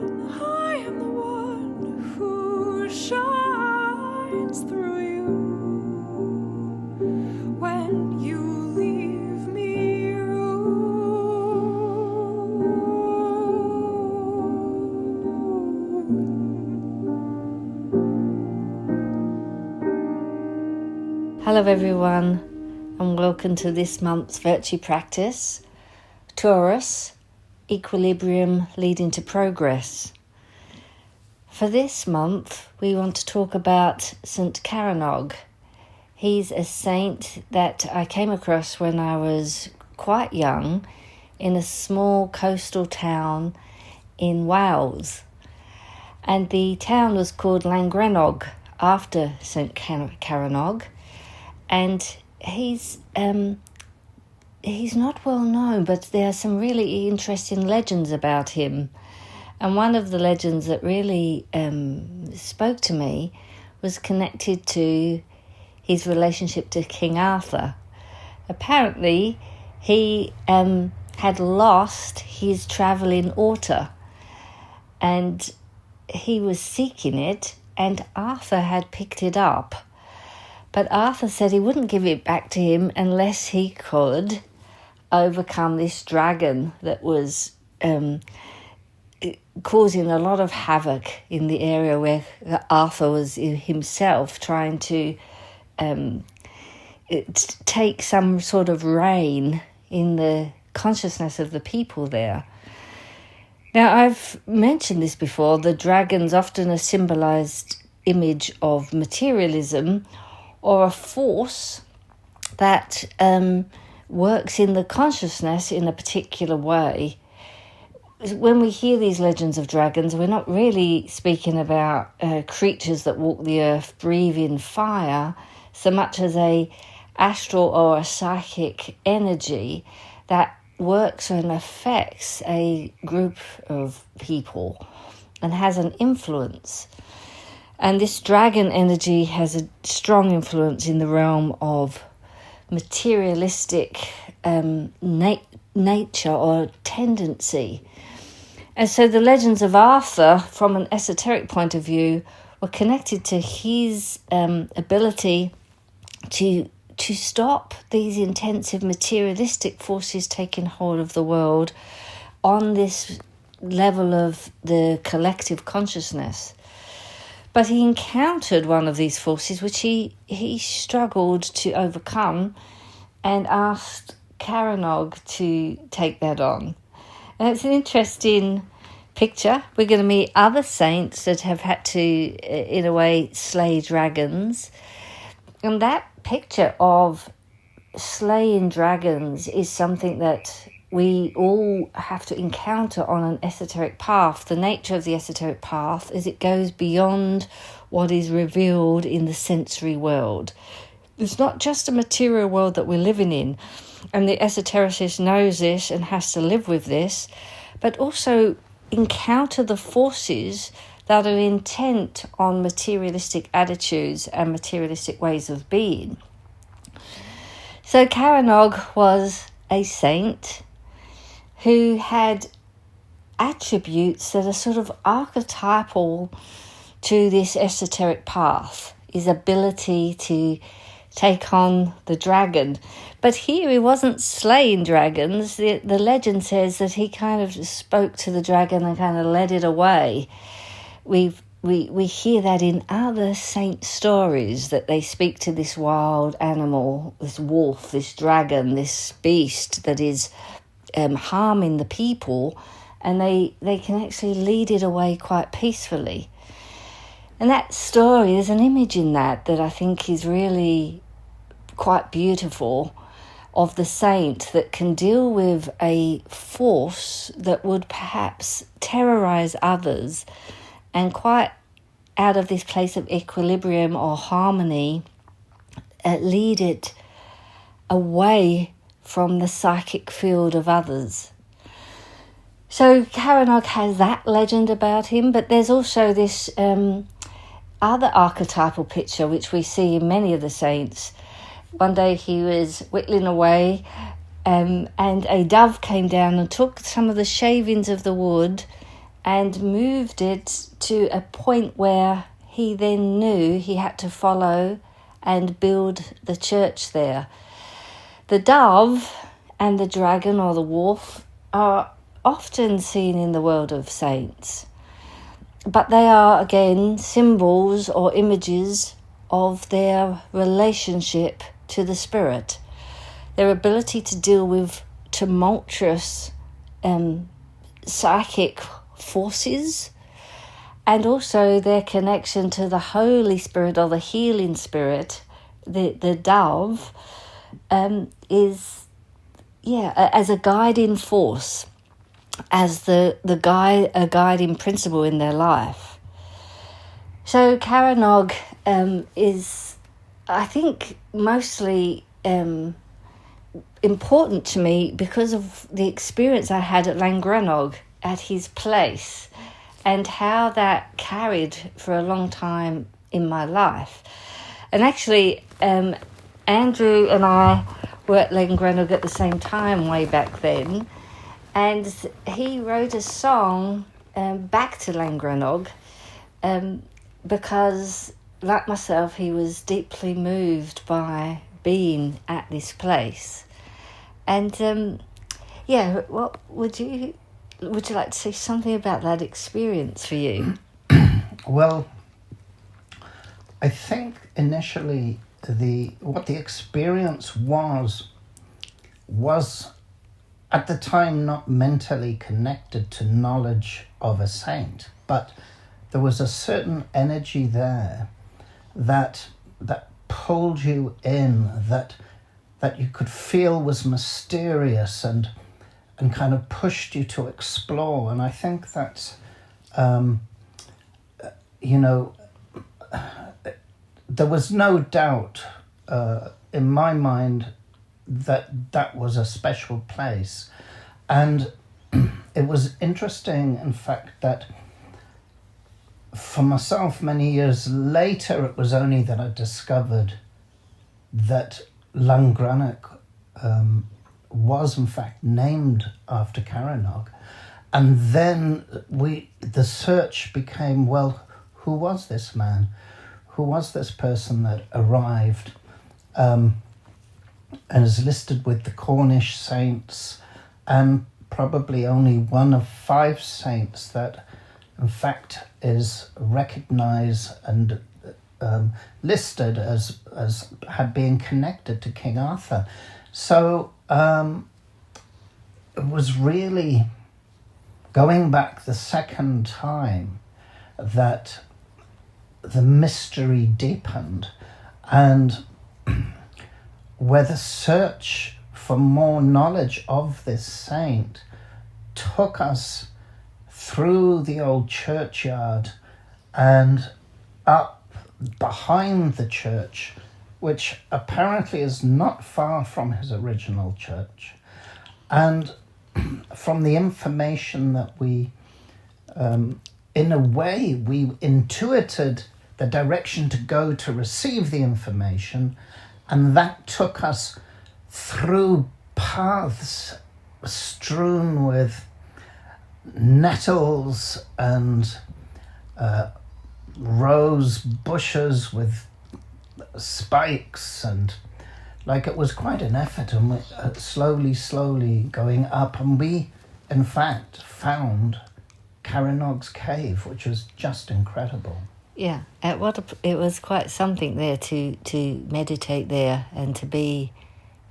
I am the one who shines through you when you leave me room. Hello everyone, and welcome to this month's virtue practice, Taurus, equilibrium leading to progress. For this month, we want to talk about Saint Carannog. He's a saint that I came across when I was quite young in a small coastal town in Wales. And the town was called Llangrannog after Saint Carannog. And he's not well known, but there are some really interesting legends about him. And one of the legends that really spoke to me was connected to his relationship to King Arthur. Apparently, he had lost his travelling otter, and he was seeking it, and Arthur had picked it up. But Arthur said he wouldn't give it back to him unless he could overcome this dragon that was causing a lot of havoc in the area where Arthur was himself trying to take some sort of reign in the consciousness of the people there. Now, I've mentioned this before. The dragon's often a symbolized image of materialism, or a force that works in the consciousness in a particular way. When we hear these legends of dragons, we're not really speaking about creatures that walk the earth, breathe in fire, so much as a astral or a psychic energy that works and affects a group of people and has an influence. And this dragon energy has a strong influence in the realm of materialistic nature or tendency. And so the legends of Arthur, from an esoteric point of view, were connected to his ability to stop these intensive materialistic forces taking hold of the world on this level of the collective consciousness. But he encountered one of these forces which he struggled to overcome, and asked Carannog to take that on. And it's an interesting picture. We're going to meet other saints that have had to, in a way, slay dragons. And that picture of slaying dragons is something that we all have to encounter on an esoteric path. The nature of the esoteric path is it goes beyond what is revealed in the sensory world. It's not just a material world that we're living in, and the esotericist knows this and has to live with this, but also encounter the forces that are intent on materialistic attitudes and materialistic ways of being. So Carannog was a saint who had attributes that are sort of archetypal to this esoteric path, his ability to take on the dragon. But here he wasn't slaying dragons. The legend says that he kind of spoke to the dragon and kind of led it away. We hear that in other saint stories, that they speak to this wild animal, this wolf, this dragon, this beast that is harming the people, and they can actually lead it away quite peacefully. And that story, there's an image in that I think is really quite beautiful, of the saint that can deal with a force that would perhaps terrorize others, and quite out of this place of equilibrium or harmony, lead it away from the psychic field of others. So Carannog has that legend about him, but there's also this other archetypal picture which we see in many of the saints. One day he was whittling away and a dove came down and took some of the shavings of the wood and moved it to a point where he then knew he had to follow and build the church there. The dove and the dragon or the wolf are often seen in the world of saints, but they are again symbols or images of their relationship to the spirit, their ability to deal with tumultuous psychic forces, and also their connection to the Holy Spirit or the healing spirit. The dove is as a guiding force, as a guiding principle in their life. So Carannog is, I think, mostly important to me because of the experience I had at Llangrannog, at his place, and how that carried for a long time in my life. And actually, Andrew and I were at Llangrannog at the same time way back then, and he wrote a song back to Llangrannog because, like myself, he was deeply moved by being at this place. And what would you like to say something about that experience for you? Well, I think initially what the experience was at the time not mentally connected to knowledge of a saint, but there was a certain energy there that pulled you in, that you could feel was mysterious and kind of pushed you to explore. And I think that's, there was no doubt in my mind that was a special place. And it was interesting, in fact, that for myself, many years later, it was only that I discovered that Llangrannog was in fact named after Carannog. And then the search became, well, who was this man? Who was this person that arrived and is listed with the Cornish saints, and probably only one of 5 saints that in fact is recognised and listed as being connected to King Arthur. So it was really going back the second time that the mystery deepened, and where the search for more knowledge of this saint took us through the old churchyard and up behind the church, which apparently is not far from his original church. And from the information that we, in a way, we intuited the direction to go to receive the information, and that took us through paths strewn with nettles and rose bushes with spikes, and like it was quite an effort, and slowly going up, and we in fact found Carannog's cave, which was just incredible. Yeah, it was quite something there to meditate there and to be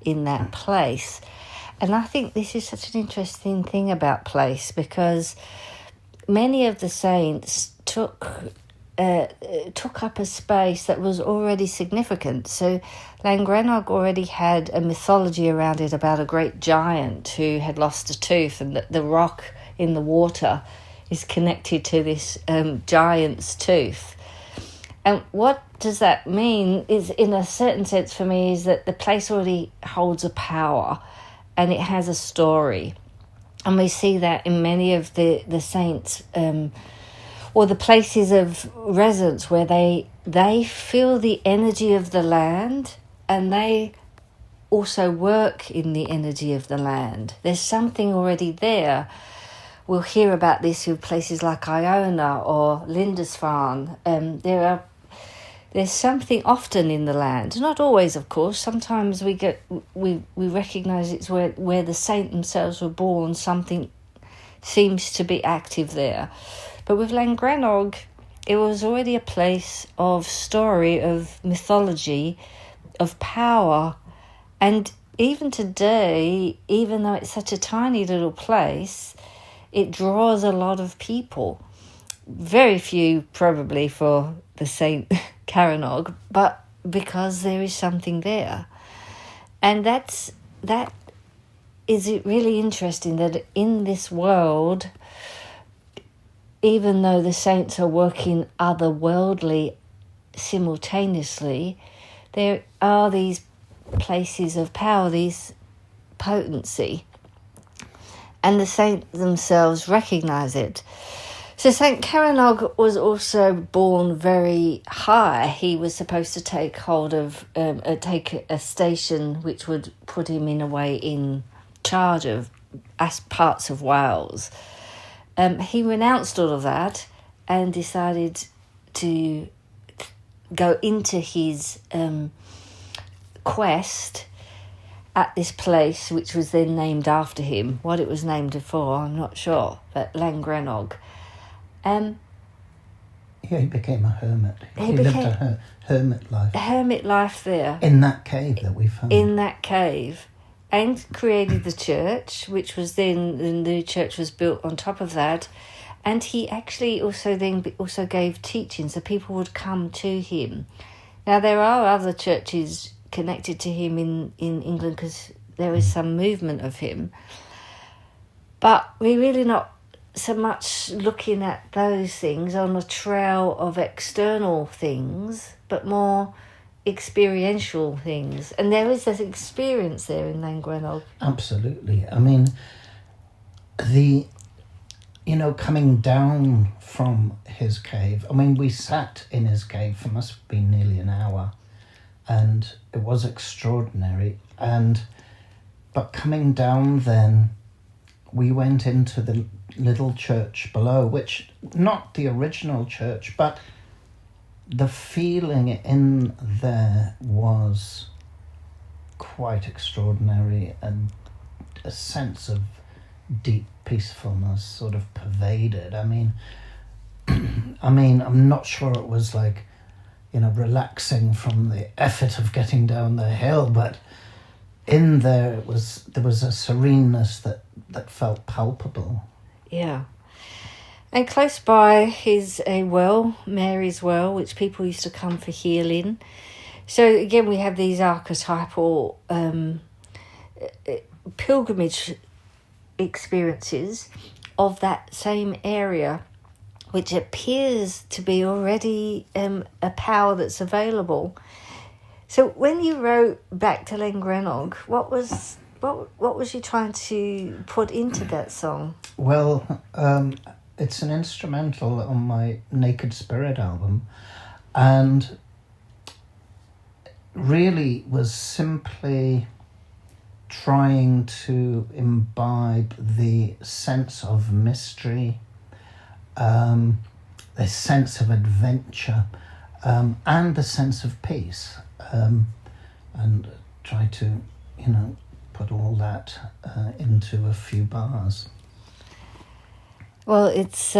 in that place. And I think this is such an interesting thing about place, because many of the saints took up a space that was already significant. So Llangrannog already had a mythology around it about a great giant who had lost a tooth, and the rock in the water is connected to this giant's tooth. And what does that mean is, in a certain sense for me, is that the place already holds a power and it has a story. And we see that in many of the saints, or the places of residence where they feel the energy of the land, and they also work in the energy of the land. There's something already there we'll hear about this with places like Iona or Lindisfarne. There's something often in the land, not always, of course. Sometimes we recognise it's where the saint themselves were born. Something seems to be active there, but with Llangrannog, it was already a place of story, of mythology, of power, and even today, even though it's such a tiny little place, it draws a lot of people. Very few probably for the Saint Carannog, but because there is something there. And that is it really interesting that in this world, even though the saints are working otherworldly simultaneously, there are these places of power, these potency, and the saints themselves recognise it. So Saint Carannog was also born very high. He was supposed to take hold of, take a station which would put him in a way in charge of parts of Wales. He renounced all of that and decided to go into his quest at this place, which was then named after him. What it was named for, I'm not sure, but Llangrannog. He became a hermit. He lived a hermit life. A hermit life there. In that cave that we found. In that cave. And created the church, which was then, the new church was built on top of that. And he actually also gave teachings, so people would come to him. Now, there are other churches connected to him in England because there is some movement of him. But we're really not so much looking at those things on a trail of external things, but more experiential things. And there is this experience there in Llangrannog. Absolutely. I mean, coming down from his cave, I mean, we sat in his cave for must have been nearly an hour, and it was extraordinary. But coming down then, we went into the little church below, which, not the original church, but the feeling in there was quite extraordinary, and a sense of deep peacefulness sort of pervaded. I mean, I'm not sure it was like, relaxing from the effort of getting down the hill, but in there there was a sereneness that felt palpable. Yeah. And close by is a well, Mary's Well, which people used to come for healing. So again, we have these archetypal pilgrimage experiences of that same area, which appears to be already a power that's available. So when you wrote back to Llangrannog, what was you trying to put into that song? Well, it's an instrumental on my Naked Spirit album, and really was simply trying to imbibe the sense of mystery, the sense of adventure, and the sense of peace, and try to, put all that into a few bars. Well, it's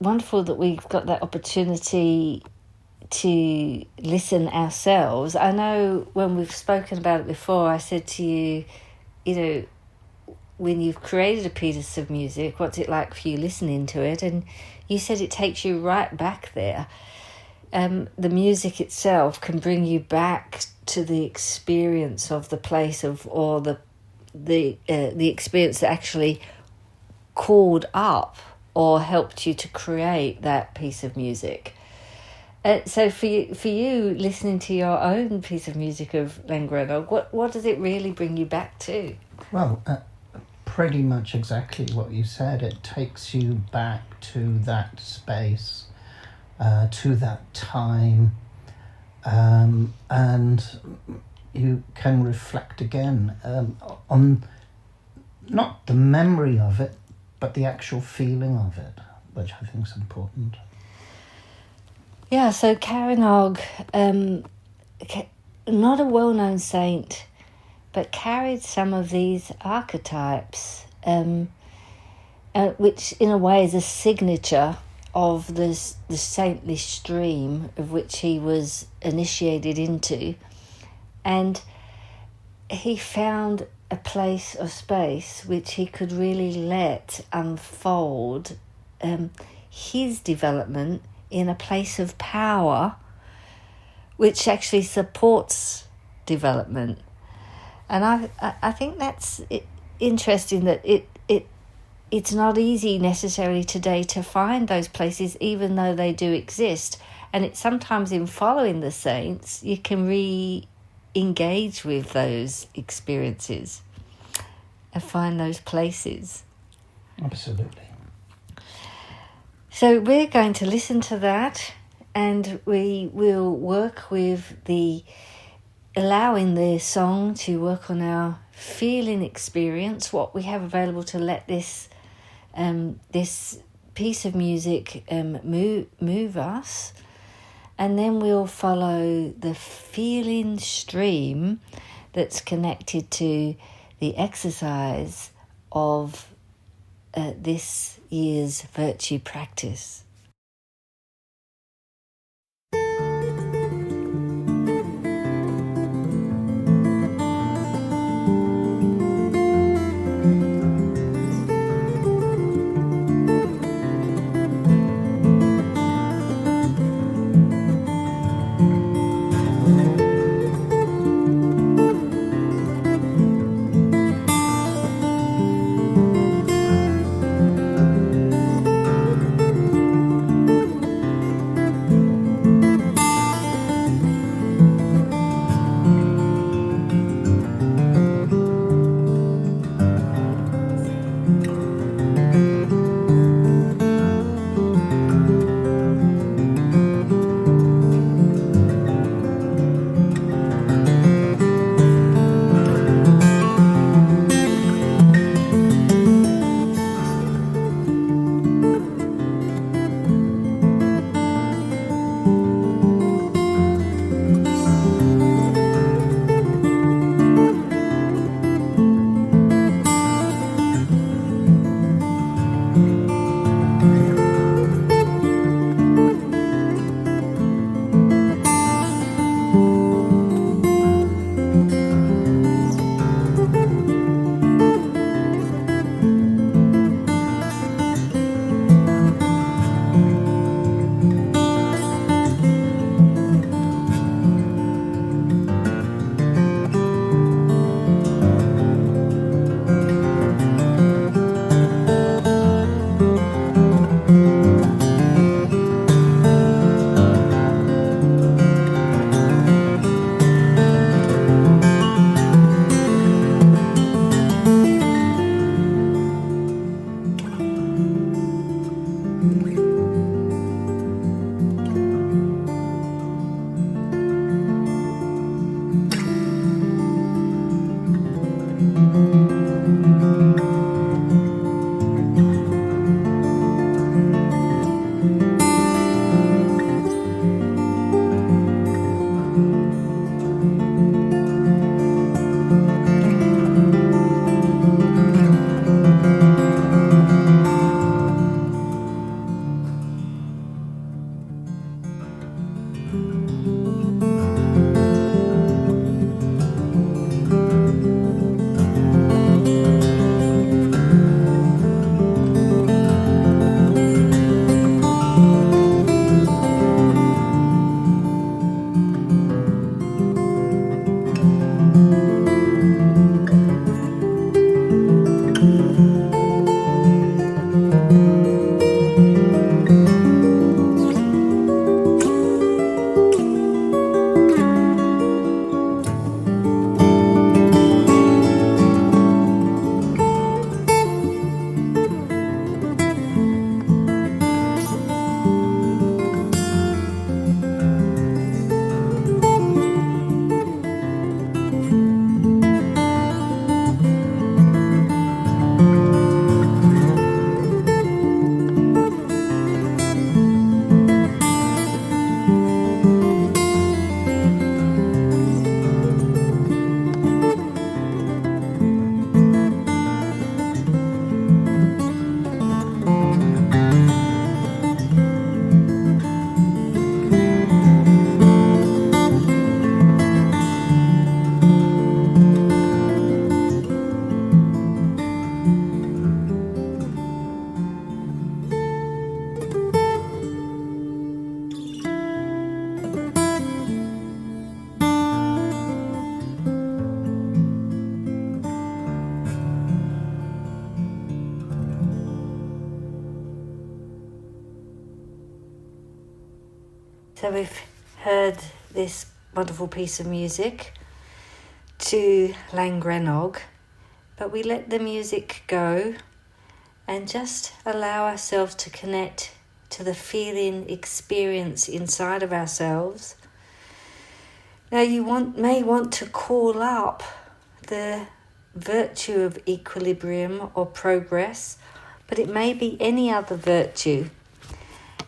wonderful that we've got that opportunity to listen ourselves. I know when we've spoken about it before, I said to you, when you've created a piece of music, what's it like for you listening to it? And you said it takes you right back there. The music itself can bring you back to the experience of the place or the experience that actually called up or helped you to create that piece of music. So for you, listening to your own piece of music of Llangrannog, what does it really bring you back to? Well, pretty much exactly what you said. It takes you back to that space, to that time, and you can reflect again on not the memory of it, but the actual feeling of it, which I think is important. Yeah, so Carannog, not a well-known saint, but carried some of these archetypes, which in a way is a signature of the saintly stream of which he was initiated into. And he found a place or space which he could really let unfold his development in a place of power which actually supports development. And I think that's interesting that it's not easy necessarily today to find those places, even though they do exist. And it's sometimes in following the saints, you can re-engage with those experiences and find those places. Absolutely. So we're going to listen to that, and we will work with allowing the song to work on our feeling experience, what we have available to let this piece of music move us, and then we'll follow the feeling stream that's connected to the exercise of this year's virtue practice. So we've heard this wonderful piece of music to Llangrannog, but we let the music go and just allow ourselves to connect to the feeling, experience inside of ourselves. Now you may want to call up the virtue of equilibrium or progress, but it may be any other virtue,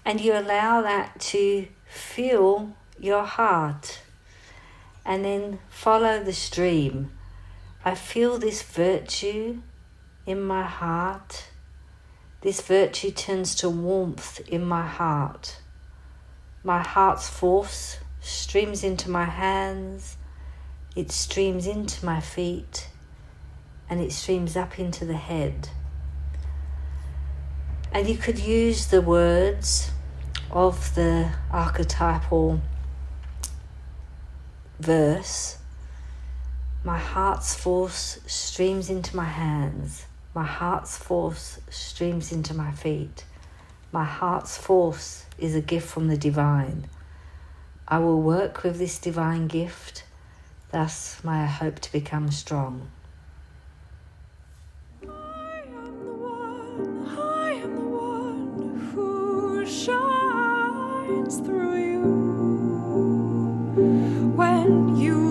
and you allow that to fill your heart and then follow the stream. I feel this virtue in my heart. This virtue turns to warmth in my heart. My heart's force streams into my hands, it streams into my feet, and it streams up into the head. And you could use the words of the archetypal verse. My heart's force streams into my hands. My heart's force streams into my feet. My heart's force is a gift from the divine. I will work with this divine gift, thus may I hope to become strong. I am the one who shines through you. When you